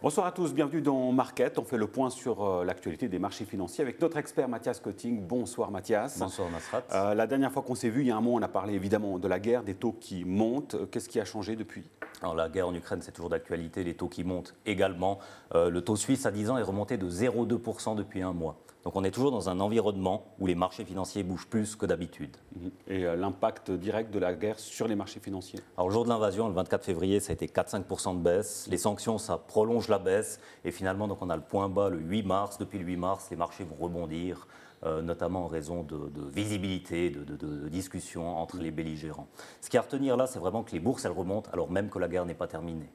Bonsoir à tous, bienvenue dans Market. On fait le point sur l'actualité des marchés financiers avec notre expert Mathias Cotting. Bonsoir Mathias. Bonsoir Nasrat. La dernière fois qu'on s'est vu, il y a un mois, on a parlé évidemment de la guerre, des taux qui montent. Qu'est-ce qui a changé depuis? Alors, la guerre en Ukraine, c'est toujours d'actualité, les taux qui montent également. Le taux suisse à 10 ans est remonté de 0,2% depuis un mois. Donc on est toujours dans un environnement où les marchés financiers bougent plus que d'habitude. Et l'impact direct de la guerre sur les marchés financiers? Alors, le jour de l'invasion, le 24 février, ça a été 4-5% de baisse. Les sanctions, ça prolonge la baisse. Et finalement, donc, on a le point bas le 8 mars. Depuis le 8 mars, les marchés vont rebondir, notamment en raison de visibilité, de discussions entre les belligérants. Ce qui est à retenir là, c'est vraiment que les bourses, elles remontent alors même que la guerre n'est pas terminée.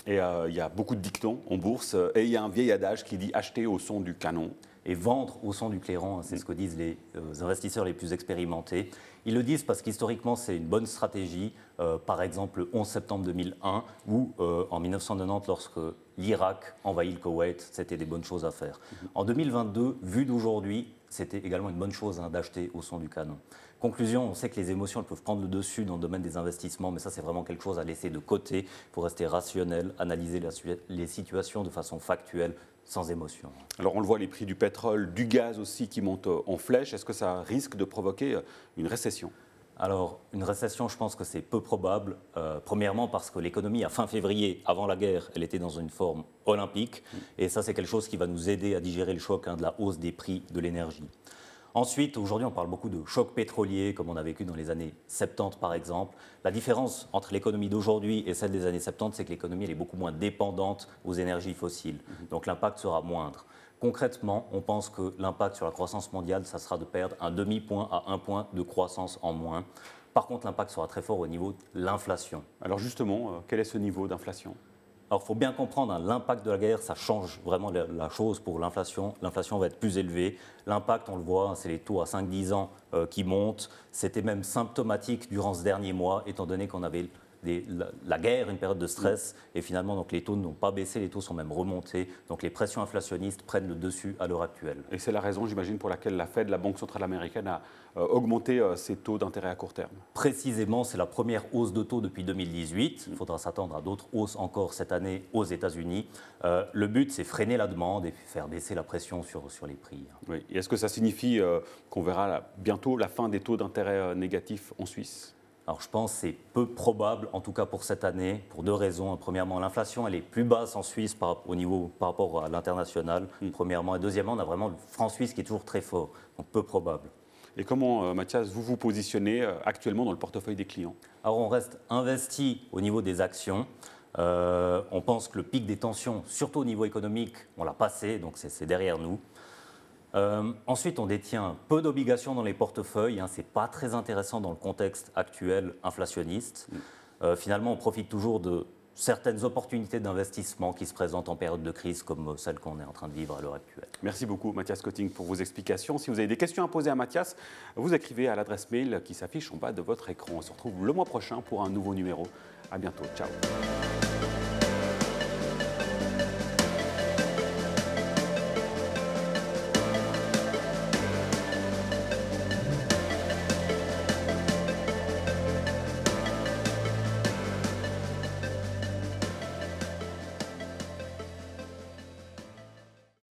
Et il y a beaucoup de dictons en bourse. Et il y a un vieil adage qui dit « acheter au son du canon ». Et vendre au son du clairon, c'est ce que disent les investisseurs les plus expérimentés. Ils le disent parce qu'historiquement, c'est une bonne stratégie. Par exemple, le 11 septembre 2001 ou en 1990, lorsque l'Irak envahit le Koweït, c'était des bonnes choses à faire. En 2022, vu d'aujourd'hui, c'était également une bonne chose d'acheter au son du canon. Conclusion, on sait que les émotions elles peuvent prendre le dessus dans le domaine des investissements, mais ça c'est vraiment quelque chose à laisser de côté pour rester rationnel, analyser les situations de façon factuelle, sans émotion. Alors on le voit, les prix du pétrole, du gaz aussi qui montent en flèche. Est-ce que ça risque de provoquer une récession? Alors, une récession, je pense que c'est peu probable. Premièrement, parce que l'économie, à fin février, avant la guerre, elle était dans une forme olympique. Et ça, c'est quelque chose qui va nous aider à digérer le choc de la hausse des prix de l'énergie. Ensuite, aujourd'hui, on parle beaucoup de choc pétrolier, comme on a vécu dans les années 70, par exemple. La différence entre l'économie d'aujourd'hui et celle des années 70, c'est que l'économie elle est beaucoup moins dépendante aux énergies fossiles. Donc, l'impact sera moindre. Concrètement, on pense que l'impact sur la croissance mondiale, ça sera de perdre un demi-point à 1 point de croissance en moins. Par contre, l'impact sera très fort au niveau de l'inflation. Alors justement, quel est ce niveau d'inflation? Alors, il faut bien comprendre, l'impact de la guerre, ça change vraiment la chose pour l'inflation. L'inflation va être plus élevée. L'impact, on le voit, c'est les taux à 5-10 ans qui montent. C'était même symptomatique durant ce dernier mois, étant donné qu'on avait la guerre, une période de stress, et finalement donc, les taux n'ont pas baissé, les taux sont même remontés. Donc les pressions inflationnistes prennent le dessus à l'heure actuelle. Et c'est la raison, j'imagine, pour laquelle la Fed, la Banque centrale américaine, a augmenté ses taux d'intérêt à court terme. Précisément, c'est la première hausse de taux depuis 2018. Il faudra s'attendre à d'autres hausses encore cette année aux États-Unis. Le but, c'est freiner la demande et faire baisser la pression sur les prix. Oui. Et est-ce que ça signifie qu'on verra bientôt la fin des taux d'intérêt négatifs en Suisse? Alors je pense que c'est peu probable, en tout cas pour cette année, pour deux raisons. Premièrement, l'inflation elle est plus basse en Suisse par rapport à l'international, premièrement. Et deuxièmement, on a vraiment le franc suisse qui est toujours très fort, donc peu probable. Et comment, Mathias, vous vous positionnez actuellement dans le portefeuille des clients? Alors on reste investi au niveau des actions. On pense que le pic des tensions, surtout au niveau économique, on l'a passé, donc c'est derrière nous. Ensuite, on détient peu d'obligations dans les portefeuilles. Ce n'est pas très intéressant dans le contexte actuel inflationniste. Finalement, on profite toujours de certaines opportunités d'investissement qui se présentent en période de crise comme celle qu'on est en train de vivre à l'heure actuelle. Merci beaucoup, Mathias Cotting, pour vos explications. Si vous avez des questions à poser à Mathias, vous écrivez à l'adresse mail qui s'affiche en bas de votre écran. On se retrouve le mois prochain pour un nouveau numéro. À bientôt. Ciao.